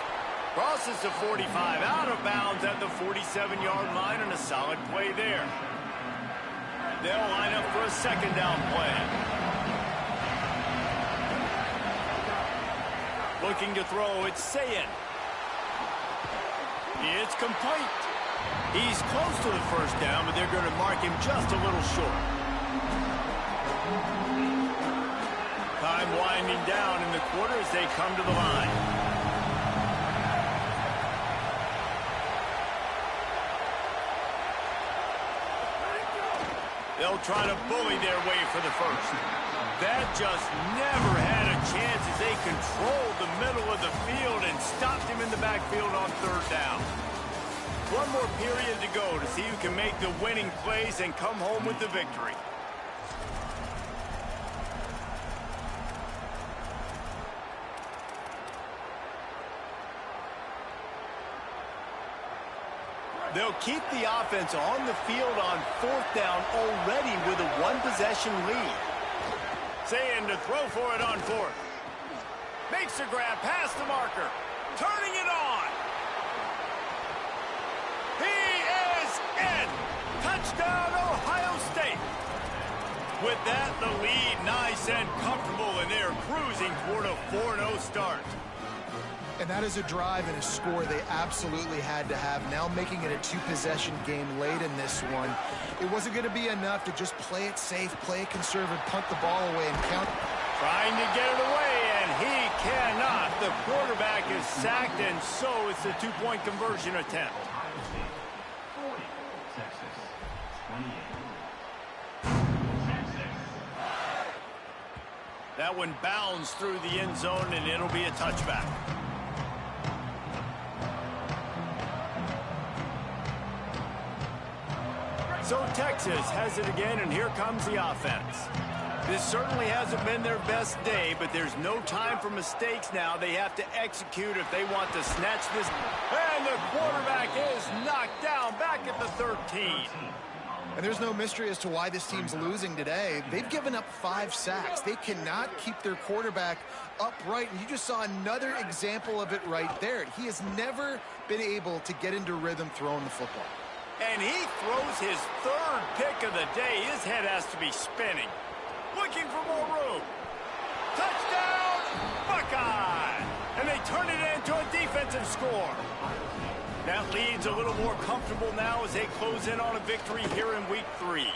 Crosses the 45, out of bounds at the 47-yard line, and a solid play there. They'll line up for a 2nd down play. Looking to throw, it's Sayin. It's complete. He's close to the first down, but they're going to mark him just a little short. Time winding down in the quarter as they come to the line. They'll try to bully their way for the first. That just never had a chance as they controlled the middle of the field and stopped him in the backfield on 3rd down. One more period to go to see who can make the winning plays and come home with the victory. They'll keep the offense on the field on 4th down already with a 1-possession lead. Sayin to throw for it on 4th. Makes the grab past the marker. Turning it on. He is in. Touchdown, Ohio State. With that, the lead nice and comfortable, and they're cruising toward a 4-0 start. And that is a drive and a score they absolutely had to have. Now making it a 2-possession game late in this one. It wasn't going to be enough to just play it safe, play it conservative, punt the ball away, and count. Trying to get it away, and he cannot. The quarterback is sacked, and so it's a 2-point conversion attempt. That one bounds through the end zone, and it'll be a touchback. So Texas has it again, and here comes the offense. This certainly hasn't been their best day, but there's no time for mistakes now. They have to execute if they want to snatch this. And the quarterback is knocked down back at the 13. And there's no mystery as to why this team's losing today. They've given up 5 sacks. They cannot keep their quarterback upright, and you just saw another example of it right there. He has never been able to get into rhythm throwing the football. And he throws his 3rd pick of the day. His head has to be spinning. Looking for more room. Touchdown, Buckeye! And they turn it into a defensive score. That lead's a little more comfortable now as they close in on a victory here in week 3.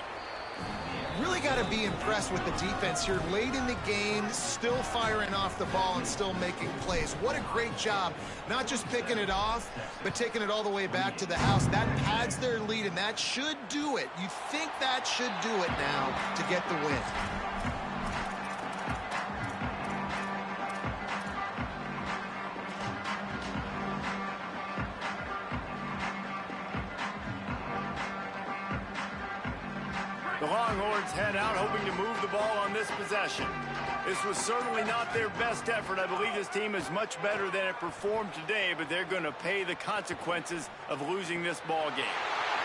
Really got to be impressed with the defense here. Late in the game, still firing off the ball and still making plays. What a great job. Not just picking it off, but taking it all the way back to the house. That pads their lead, and that should do it. You think that should do it now to get the win. 10 out, hoping to move the ball on this possession. This was certainly not their best effort. I believe this team is much better than it performed today, but they're going to pay the consequences of losing this ball game.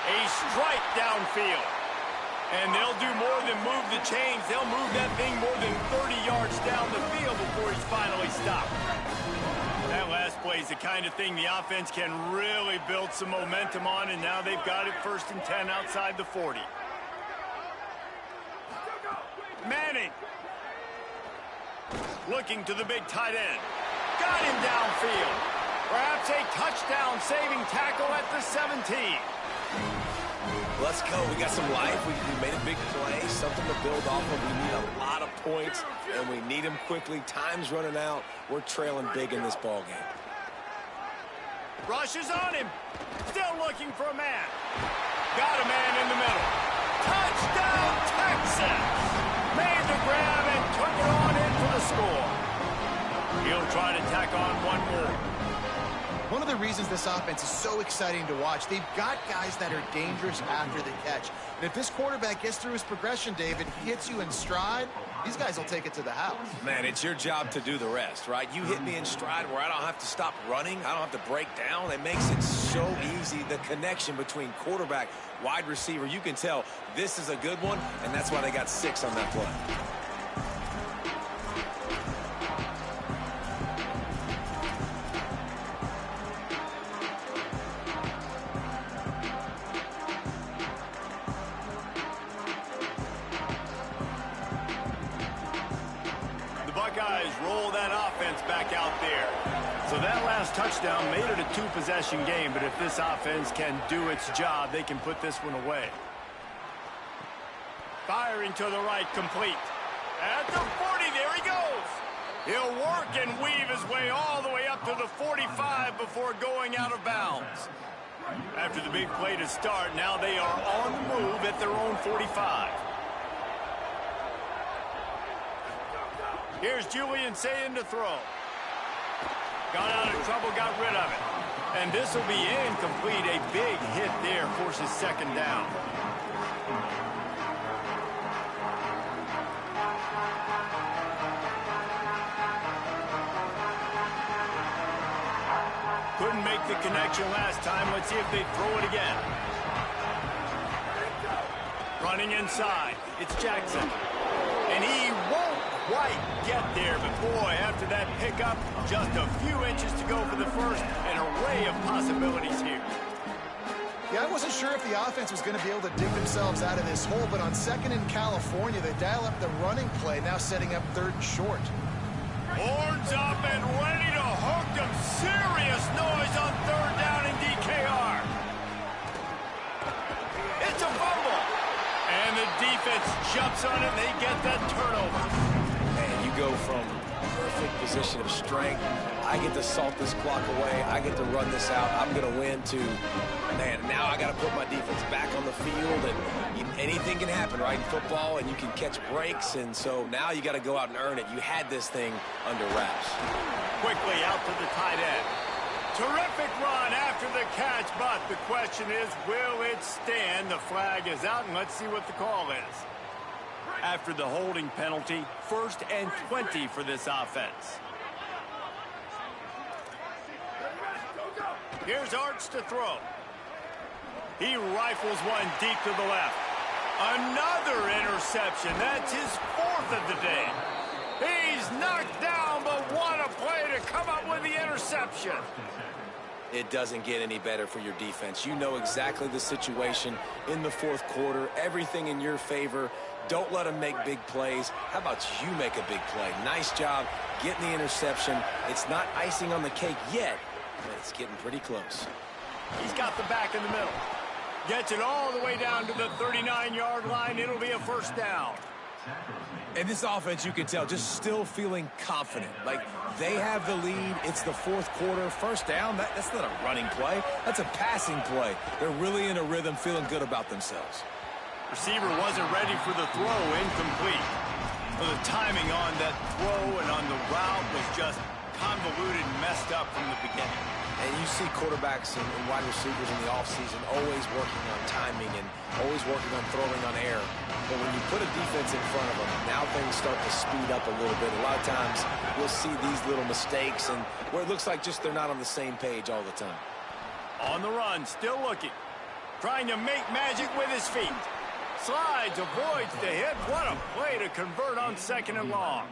A strike downfield. And they'll do more than move the chains. They'll move that thing more than 30 yards down the field before he's finally stopped. That last play is the kind of thing the offense can really build some momentum on, and now they've got it 1st and 10 outside the 40. Manning. Looking to the big tight end. Got him downfield. Perhaps a touchdown-saving tackle at the 17. Let's go. We got some life. We made a big play, something to build off of. We need a lot of points, and we need them quickly. Time's running out. We're trailing big in this ball game. Rush is on him. Still looking for a man. Got a man in the middle. Touchdown, Texas! Made the grab and took it on in for the score. He'll try to tack on one more. One of the reasons this offense is so exciting to watch, they've got guys that are dangerous after the catch. And if this quarterback gets through his progression, David, hits you in stride, these guys will take it to the house. Man, it's your job to do the rest, right? You hit me in stride where I don't have to stop running. I don't have to break down. It makes it so easy, the connection between quarterback, wide receiver. You can tell this is a good one, and that's why they got 6 on that play. Roll that offense back out there. So that last touchdown made it a 2-possession game, but if this offense can do its job, they can put this one away. Firing to the right, complete. At the 40, there he goes. He'll work and weave his way all the way up to the 45 before going out of bounds. After the big play to start, now they are on the move at their own 45. Here's Julian Sayin to throw. Got out of trouble, got rid of it. And this will be incomplete. A big hit there forces 2nd down. Couldn't make the connection last time. Let's see if they throw it again. Running inside. It's Jackson. And he won't quite get there, but boy, after that pickup, just a few inches to go for the first. An array of possibilities here. Yeah, I wasn't sure if the offense was going to be able to dig themselves out of this hole, but on 2nd in California, they dial up the running play, now setting up 3rd and short. Horns up and ready to hook them. Serious noise on 3rd down in DKR. It's a fumble. And the defense jumps on it, and they get that turnover. And you go from perfect position of strength. I get to salt this clock away. I get to run this out. I'm going to win to, man, now I got to put my defense back on the field. And anything can happen, right, in football, and you can catch breaks. And so now you got to go out and earn it. You had this thing under wraps. Quickly out to the tight end. Terrific run after the catch, but the question is, will it stand? The flag is out, and let's see what the call is. After the holding penalty, 1st and 20 for this offense. Here's Arch to throw. He rifles one deep to the left. Another interception. That's his 4th of the day. He's knocked down, but what a play to come up with the interception. It doesn't get any better for your defense. You know exactly the situation in the 4th quarter. Everything in your favor. Don't let them make big plays. How about you make a big play? Nice job getting the interception. It's not icing on the cake yet, but it's getting pretty close. He's got the back in the middle. Gets it all the way down to the 39-yard line. It'll be a 1st down. And this offense, you can tell, just still feeling confident. Like, they have the lead. It's the 4th quarter. 1st down, that's not a running play. That's a passing play. They're really in a rhythm, feeling good about themselves. Receiver wasn't ready for the throw, incomplete. So the timing on that throw and on the route was just convoluted and messed up from the beginning. And you see quarterbacks and wide receivers in the offseason always working on timing and always working on throwing on air. But when you put a defense in front of them, now things start to speed up a little bit. A lot of times you'll see these little mistakes and where it looks like just they're not on the same page all the time. On the run, still looking. Trying to make magic with his feet. Slides, avoids the hit. What a play to convert on 2nd and long.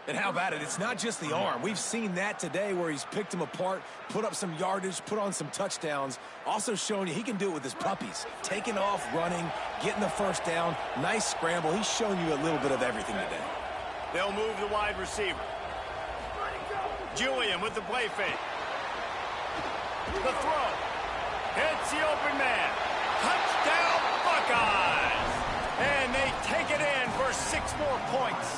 And how about it? It's not just the arm. We've seen that today where he's picked them apart, put up some yardage, put on some touchdowns. Also showing you he can do it with his puppies. Taking off, running, getting the first down. Nice scramble. He's shown you a little bit of everything today. They'll move the wide receiver. Julian with the play fake. The throw. Hits the open man. Touchdown Buckeyes! And they take it in for 6 more points.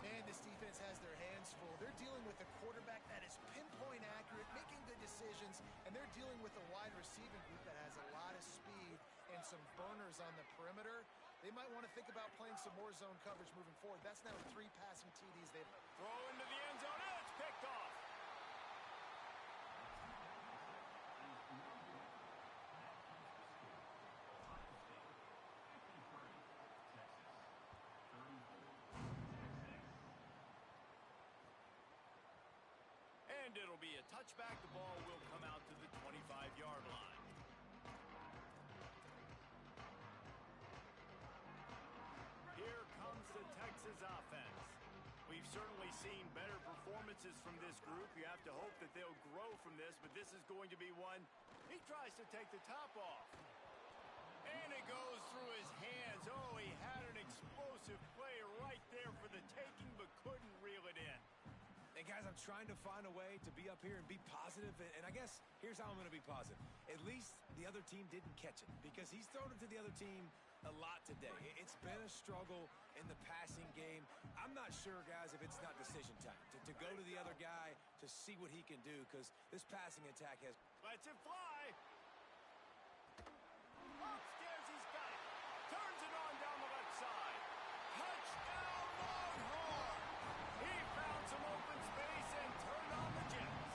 And this defense has their hands full. They're dealing with a quarterback that is pinpoint accurate, making good decisions, and they're dealing with a wide receiving group that has a lot of speed and some burners on the perimeter. They might want to think about playing some more zone coverage moving forward. That's now 3 passing TDs they've... Throw into the end zone, and it's picked off. And it'll be a touchback. The ball will come out to the 25-yard line. Here comes the Texas offense. We've certainly seen better performances from this group. You have to hope that they'll grow from this, but this is going to be one. He tries to take the top off. And it goes through his hands. Oh, he had an explosive play right there for the taking, but couldn't reel it in. And guys, I'm trying to find a way to be up here and be positive, and I guess here's how I'm going to be positive. At least the other team didn't catch it, because he's thrown it to the other team a lot today. It's been a struggle in the passing game. I'm not sure, guys, if it's not decision time to go to the other guy to see what he can do, because this passing attack has... Lets it fly. Upstairs, he's got it. Turns it on down the left side. Touchdown, Longhorn. He found some open space and turned on the Jets.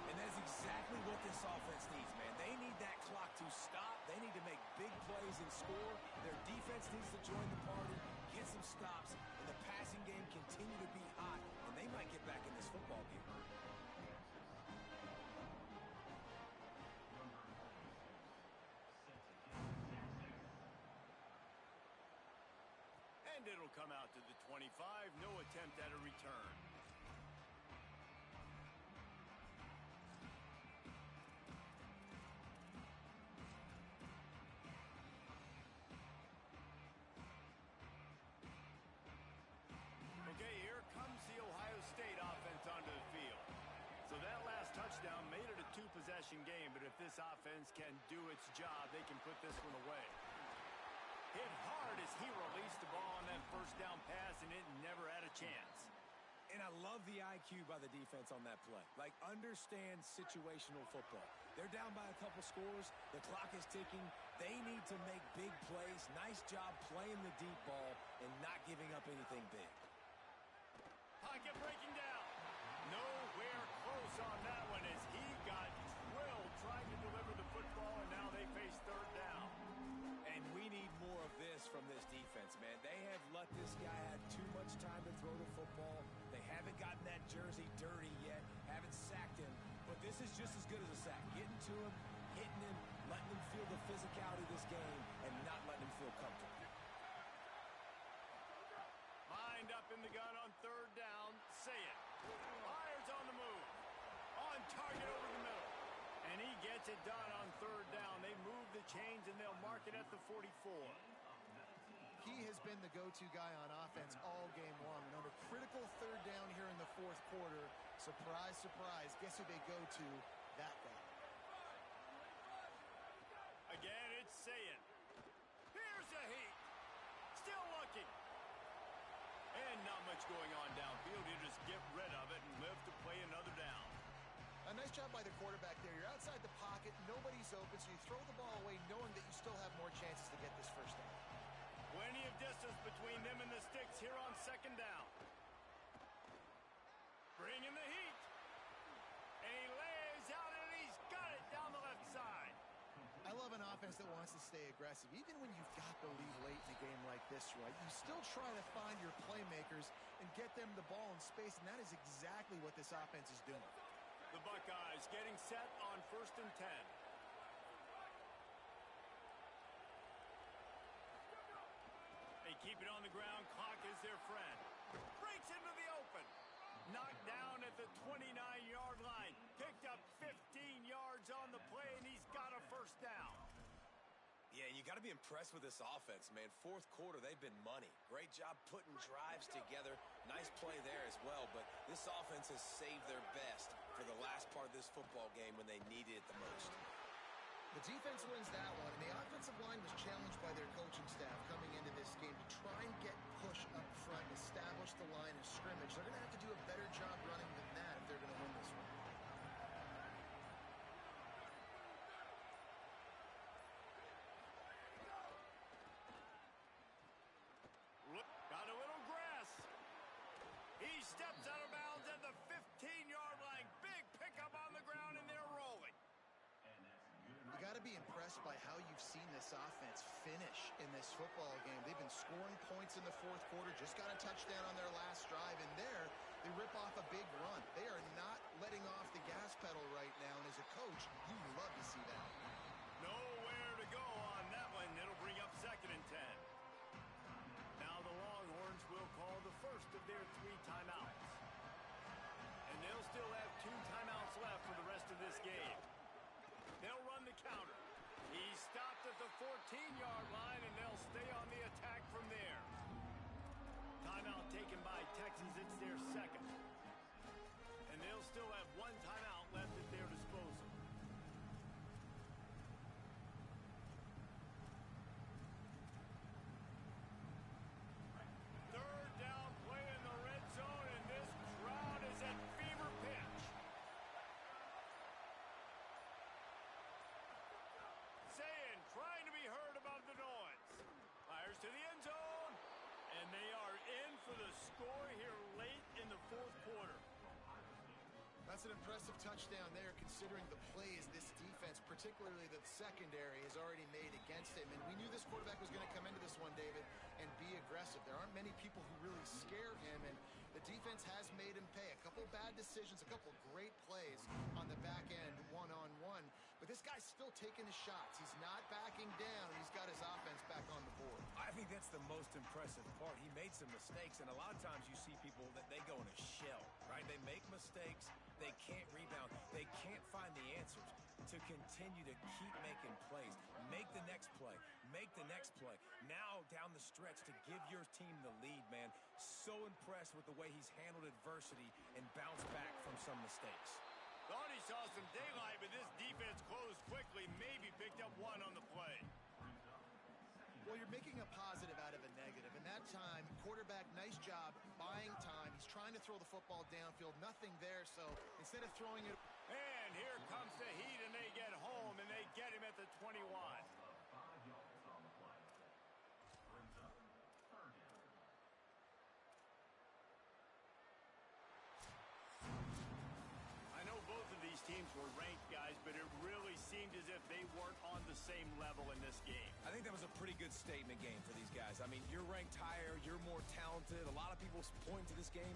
And that's exactly what this offense needs, man. They need that clock to stop. They need to make big plays and score. Their defense needs to join the party, get some stops, and the passing game continue to be hot, and they might get back in this football game. And it'll come out to the 25. No attempt at a return. Okay, here comes the Ohio State offense onto the field. So that last touchdown made it a 2-possession game, but if this offense can do its job, they can put this one away. Hit hard as he released the ball on that first down pass, and it never had a chance. And I love the IQ by the defense on that play. Like, understand situational football. They're down by a couple scores. The clock is ticking. They need to make big plays. Nice job playing the deep ball and not giving up anything big. Pocket breaking down. Nowhere close on that one as he got drilled trying to deliver the football, and now they face 3rd down. And we need more of this from this defense, man. They have let this guy have too much time to throw the football. They haven't gotten that jersey dirty yet, haven't sacked him. But this is just as good as a sack. Getting to him, hitting him, letting him feel the physicality of this game, and not letting him feel comfortable. Lined up in the gun on 3rd down. Say it. Fires on the move. On target over the middle. And he gets it done on 3rd down. They move the chains, and they'll mark it at the 44. He has been the go-to guy on offense all game long. And on a critical 3rd down here in the 4th quarter, surprise, surprise, guess who they go to? That guy. Again, it's Sayin. Here's a heat. Still looking. And not much going on downfield. You just get rid of it and live to play another down. A nice job by the quarterback there. You're outside the pocket, nobody's open, so you throw the ball away knowing that you still have more chances to get this first down. Plenty of distance between them and the sticks here on 2nd down. Bringing the heat. And he lays out and he's got it down the left side. I love an offense that wants to stay aggressive. Even when you've got the lead late in a game like this, right, you still try to find your playmakers and get them the ball in space, and that is exactly what this offense is doing. The Buckeyes getting set on 1st and 10. They keep it on the ground. Clock is their friend. Breaks into the open. Knocked down at the 29-yard line. Picked up 15 yards on the play, and he's got a first down. Yeah, you got to be impressed with this offense, man. Fourth quarter, they've been money. Great job putting drives together. Nice play there as well, but this offense has saved their best for the last part of this football game when they needed it the most. The defense wins that one, and the offensive line was challenged by their coaching staff coming into this game to try and get push up front and establish the line of scrimmage. They're going to have to do a better job running than that if they're going to win this one. Got a little grass. He steps out of bounds at the 15-yard line. Big pickup on the ground, and they're rolling. You got to be impressed by how you've seen this offense finish in this football game. They've been scoring points in the fourth quarter, just got a touchdown on their last drive, and there they rip off a big run. They are not letting off the gas pedal right now, and as a coach, you love to see that. Nowhere to go on that one. It'll bring up 2nd and 10. Now the Longhorns will call the first of their 3 timeouts. And they'll still have 2 timeouts left for the rest of this game. They'll run the counter. He stopped at the 14-yard line, and they'll stay on the attack from there. Timeout taken by Texas. It's their 2nd. And they'll still have 1 timeout left at their disposal. Third down play in the red zone, and this crowd is at fever pitch. Saying, trying to be heard above the noise. Fires to the end zone, and they are in for the score here late in the fourth quarter. That's an impressive touchdown there, considering the plays this defense, particularly the secondary, has already made against him. And we knew this quarterback was going to come into this one, David, and be aggressive. There aren't many people who really scare him, and the defense has made him pay. A couple bad decisions, a couple great plays on the back end, one-on-one. But this guy's still taking his shots. He's not backing down, and he's got his offense back on the board. I think that's the most impressive part. He made some mistakes, and a lot of times you see people that they go in a shell, right? They make mistakes. They can't rebound. They can't find the answers to continue to keep making plays. Make the next play. Make the next play. Now down the stretch to give your team the lead, man. So impressed with the way he's handled adversity and bounced back from some mistakes. Thought he saw some daylight, but this defense closed quickly. Maybe picked up 1 on the play. Well, you're making a positive out of a negative. And that time, quarterback, nice job buying time. He's trying to throw the football downfield. Nothing there, so instead of throwing it... And here comes the heat, and they get home, and they get him at the 21. 5 yards on the play. Brings up 3rd down. I know both of these teams were ranked, guys, but it really seemed as if they weren't on the same level in this game. I think that was a pretty good statement game for these guys. I mean, you're ranked higher, you're more talented. A lot of people point to this game